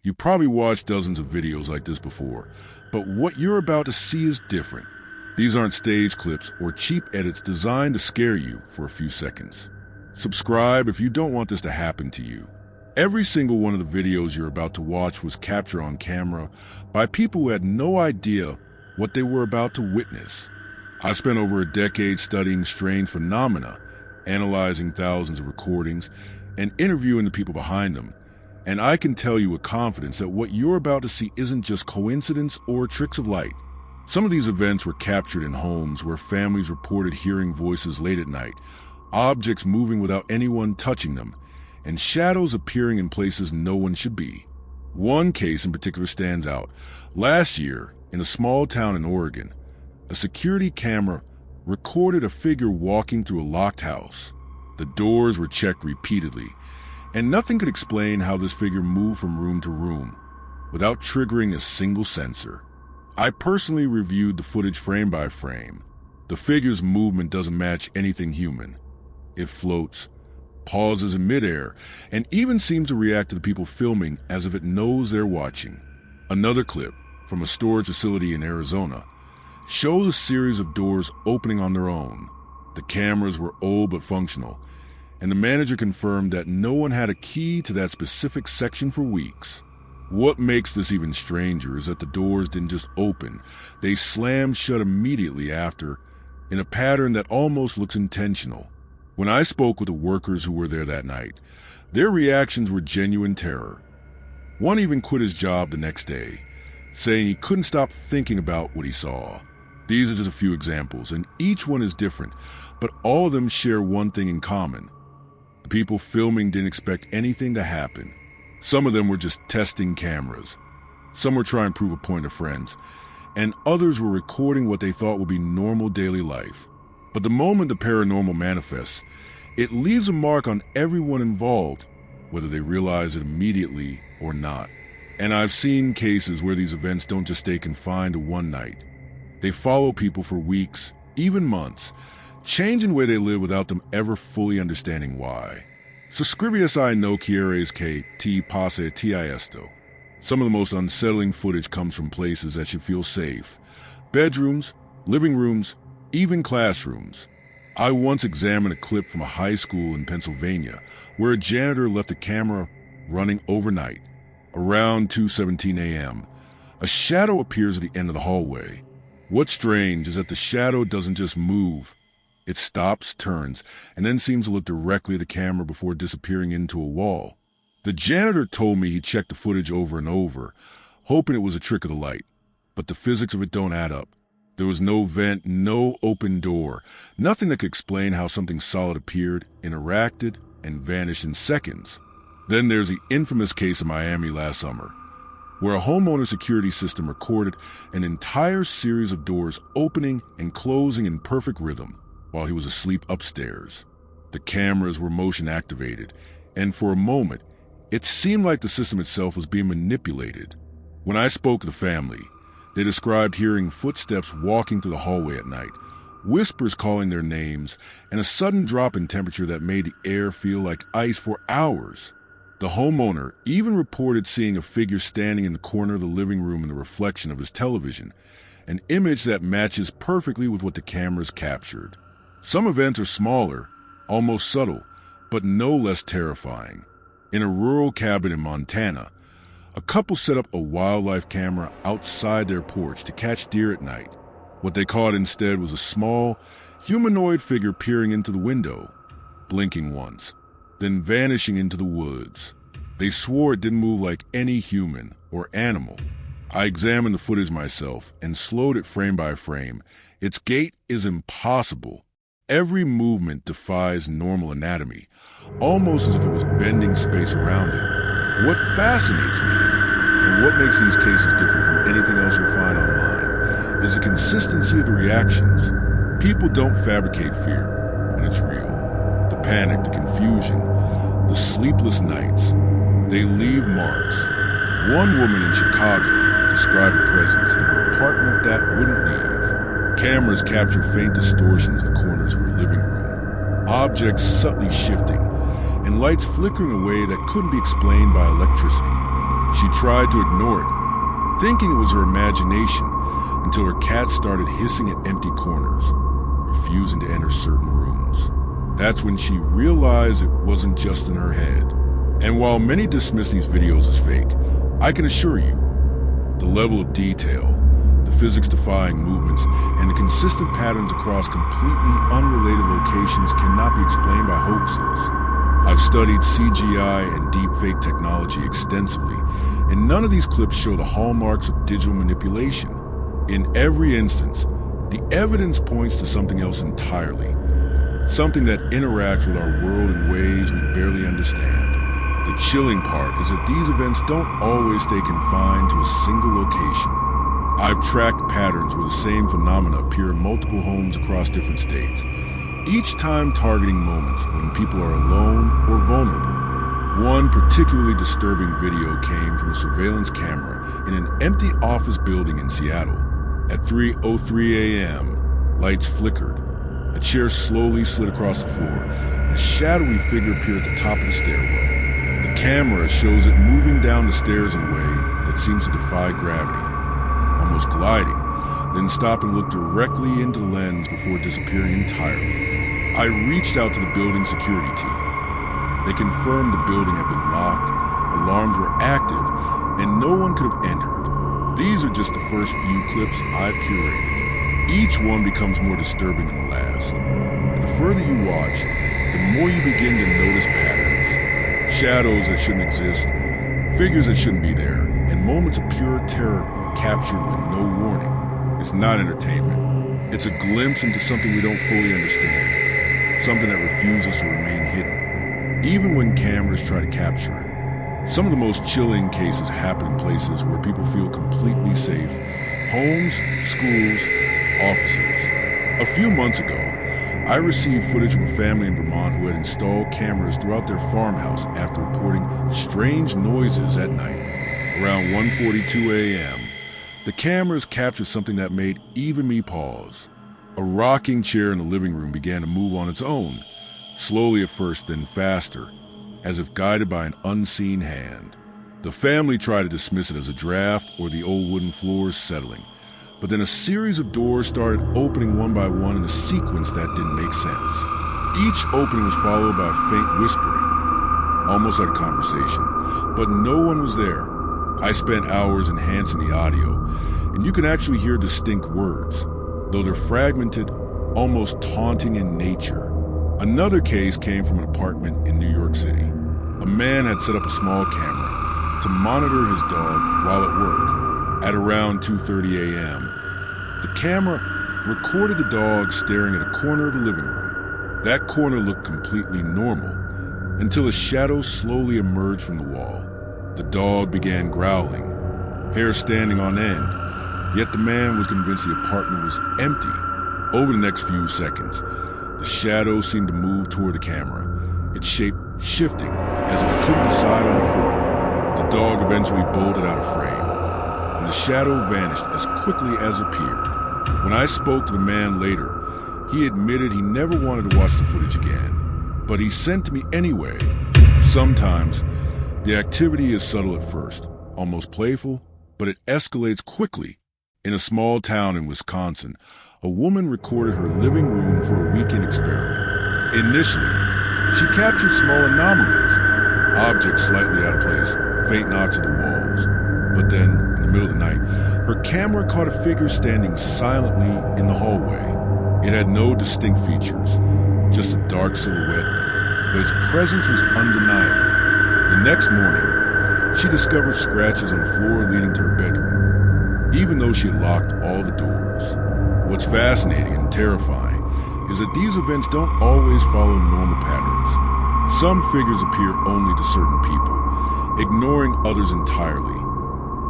You probably watched dozens of videos like this before, but what you're about to see is different. These aren't stage clips or cheap edits designed to scare you for a few seconds. Subscribe if you don't want this to happen to you. Every single one of the videos you're about to watch was captured on camera by people who had no idea what they were about to witness. I've spent over a decade studying strange phenomena, analyzing thousands of recordings, and interviewing the people behind them. And I can tell you with confidence that what you're about to see isn't just coincidence or tricks of light. Some of these events were captured in homes where families reported hearing voices late at night, objects moving without anyone touching them, and shadows appearing in places no one should be. One case in particular stands out. Last year, in a small town in Oregon, a security camera recorded a figure walking through a locked house. The doors were checked repeatedly, and nothing could explain how this figure moved from room to room without triggering a single sensor. I personally reviewed the footage frame by frame. The figure's movement doesn't match anything human. It floats, pauses in midair, and even seems to react to the people filming as if it knows they're watching. Another clip from a storage facility in Arizona shows a series of doors opening on their own. The cameras were old but functional, and the manager confirmed that no one had a key to that specific section for weeks. What makes this even stranger is that the doors didn't just open, they slammed shut immediately after, in a pattern that almost looks intentional. When I spoke with the workers who were there that night, their reactions were genuine terror. One even quit his job the next day, saying he couldn't stop thinking about what he saw. These are just a few examples, and each one is different, but all of them share one thing in common. The people filming didn't expect anything to happen. Some of them were just testing cameras. Some were trying to prove a point to friends, and others were recording what they thought would be normal daily life. But the moment the paranormal manifests, it leaves a mark on everyone involved, whether they realize it immediately or not. And I've seen cases where these events don't just stay confined to one night. They follow people for weeks, even months, changing the way they live without them ever fully understanding why. Suscribias I no quieres que te pase ti esto. Some of the most unsettling footage comes from places that should feel safe. Bedrooms, living rooms, even classrooms. I once examined a clip from a high school in Pennsylvania where a janitor left a camera running overnight. Around 2:17 a.m., a shadow appears at the end of the hallway. What's strange is that the shadow doesn't just move. It stops, turns, and then seems to look directly at the camera before disappearing into a wall. The janitor told me he checked the footage over and over, hoping it was a trick of the light. But the physics of it don't add up. There was no vent, no open door, nothing that could explain how something solid appeared, interacted, and vanished in seconds. Then there's the infamous case in Miami last summer, where a homeowner security system recorded an entire series of doors opening and closing in perfect rhythm while he was asleep upstairs. The cameras were motion activated, and for a moment, it seemed like the system itself was being manipulated. When I spoke to the family, they described hearing footsteps walking through the hallway at night, whispers calling their names, and a sudden drop in temperature that made the air feel like ice for hours. The homeowner even reported seeing a figure standing in the corner of the living room in the reflection of his television, an image that matches perfectly with what the cameras captured. Some events are smaller, almost subtle, but no less terrifying. In a rural cabin in Montana, a couple set up a wildlife camera outside their porch to catch deer at night. What they caught instead was a small, humanoid figure peering into the window, blinking once, then vanishing into the woods. They swore it didn't move like any human or animal. I examined the footage myself and slowed it frame by frame. Its gait is impossible. Every movement defies normal anatomy, almost as if it was bending space around it. What fascinates me, and what makes these cases different from anything else you'll find online, is the consistency of the reactions. People don't fabricate fear when it's real. The panic, the confusion, the sleepless nights, they leave marks. One woman in Chicago described a presence in her apartment that wouldn't leave. Cameras capture faint distortions in the corners of her living room, objects subtly shifting, and lights flickering in a way that couldn't be explained by electricity. She tried to ignore it, thinking it was her imagination, until her cat started hissing at empty corners, refusing to enter certain rooms. That's when she realized it wasn't just in her head. And while many dismiss these videos as fake, I can assure you, the level of detail, the physics-defying movements, and the consistent patterns across completely unrelated locations cannot be explained by hoaxes. I've studied CGI and deepfake technology extensively, and none of these clips show the hallmarks of digital manipulation. In every instance, the evidence points to something else entirely, something that interacts with our world in ways we barely understand. The chilling part is that these events don't always stay confined to a single location. I've tracked patterns where the same phenomena appear in multiple homes across different states, each time targeting moments when people are alone or vulnerable. One particularly disturbing video came from a surveillance camera in an empty office building in Seattle. At 3:03 a.m., lights flickered. A chair slowly slid across the floor, and a shadowy figure appeared at the top of the stairwell. The camera shows it moving down the stairs in a way that seems to defy gravity, almost gliding, then stop and look directly into the lens before disappearing entirely. I reached out to the building security team. They confirmed the building had been locked, alarms were active, and no one could have entered. These are just the first few clips I've curated. Each one becomes more disturbing than the last. And the further you watch, the more you begin to notice patterns. Shadows that shouldn't exist, figures that shouldn't be there, and moments of pure terror captured with no warning. It's not entertainment. It's a glimpse into something we don't fully understand, something that refuses to remain hidden, even when cameras try to capture it. Some of the most chilling cases happen in places where people feel completely safe: homes, schools, offices. A few months ago, I received footage from a family in Vermont who had installed cameras throughout their farmhouse after reporting strange noises at night. Around 1:42 a.m., the cameras captured something that made even me pause. A rocking chair in the living room began to move on its own, slowly at first, then faster, as if guided by an unseen hand. The family tried to dismiss it as a draft or the old wooden floors settling, but then a series of doors started opening one by one in a sequence that didn't make sense. Each opening was followed by a faint whispering, almost like a conversation, but no one was there. I spent hours enhancing the audio, and you can actually hear distinct words, though they're fragmented, almost taunting in nature. Another case came from an apartment in New York City. A man had set up a small camera to monitor his dog while at work. At around 2:30 a.m., the camera recorded the dog staring at a corner of the living room. That corner looked completely normal until a shadow slowly emerged from the wall. The dog began growling, hair standing on end, yet the man was convinced the apartment was empty. Over the next few seconds, the shadow seemed to move toward the camera, its shape shifting as if it couldn't decide on foot. The dog eventually bolted out of frame, and the shadow vanished as quickly as it appeared. When I spoke to the man later, he admitted he never wanted to watch the footage again, but he sent to me anyway. Sometimes, the activity is subtle at first, almost playful, but it escalates quickly. In a small town in Wisconsin, a woman recorded her living room for a weekend experiment. Initially, she captured small anomalies, objects slightly out of place, faint knocks at the walls. But then, in the middle of the night, her camera caught a figure standing silently in the hallway. It had no distinct features, just a dark silhouette, but its presence was undeniable. The next morning, she discovered scratches on the floor leading to her bedroom, even though she had locked all the doors. What's fascinating and terrifying is that these events don't always follow normal patterns. Some figures appear only to certain people, ignoring others entirely,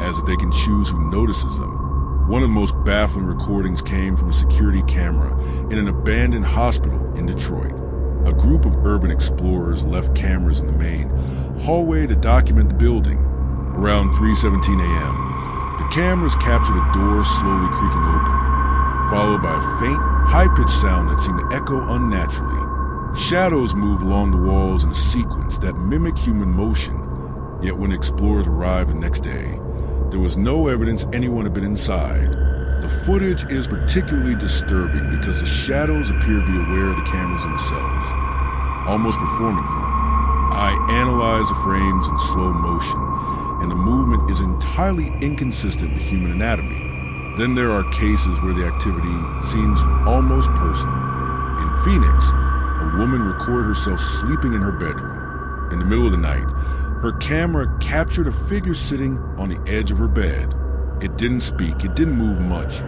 as if they can choose who notices them. One of the most baffling recordings came from a security camera in an abandoned hospital in Detroit. A group of urban explorers left cameras in the main hallway to document the building. Around 3:17 a.m., the cameras captured a door slowly creaking open, followed by a faint, high-pitched sound that seemed to echo unnaturally. Shadows moved along the walls in a sequence that mimicked human motion, Yet when explorers arrived the next day, there was no evidence anyone had been inside. The footage is particularly disturbing because the shadows appear to be aware of the cameras themselves, almost performing for them. I analyze the frames in slow motion, and the movement is entirely inconsistent with human anatomy. Then there are cases where the activity seems almost personal. In Phoenix, a woman recorded herself sleeping in her bedroom. In the middle of the night, her camera captured a figure sitting on the edge of her bed. It didn't speak, it didn't move much,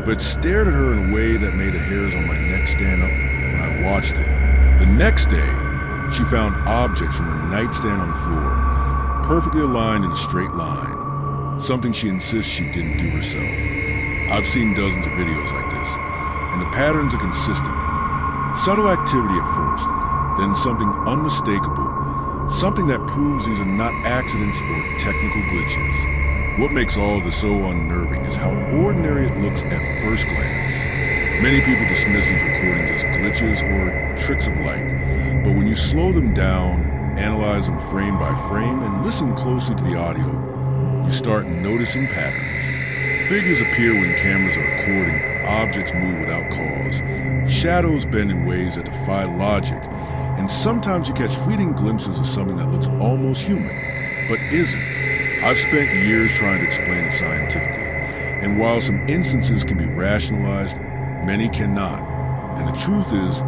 but stared at her in a way that made the hairs on my neck stand up when I watched it. The next day, she found objects from her nightstand on the floor, perfectly aligned in a straight line, something she insists she didn't do herself. I've seen dozens of videos like this, and the patterns are consistent. Subtle activity at first, then something unmistakable, something that proves these are not accidents or technical glitches. What makes all of this so unnerving is how ordinary it looks at first glance. Many people dismiss these recordings as glitches or tricks of light, but when you slow them down, analyze them frame by frame, and listen closely to the audio, you start noticing patterns. Figures appear when cameras are recording, objects move without cause, shadows bend in ways that defy logic, and sometimes you catch fleeting glimpses of something that looks almost human, but isn't. I've spent years trying to explain it scientifically, and while some instances can be rationalized, many cannot. And the truth is,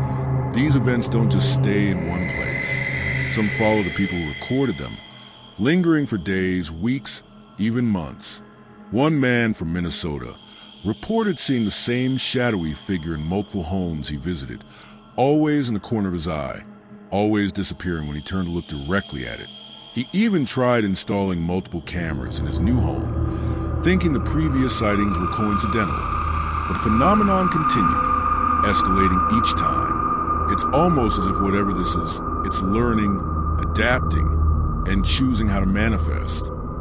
these events don't just stay in one place. Some follow the people who recorded them, lingering for days, weeks, even months. One man from Minnesota reported seeing the same shadowy figure in multiple homes he visited, always in the corner of his eye, always disappearing when he turned to look directly at it. He even tried installing multiple cameras in his new home, thinking the previous sightings were coincidental. But the phenomenon continued, escalating each time. It's almost as if whatever this is, it's learning, adapting, and choosing how to manifest.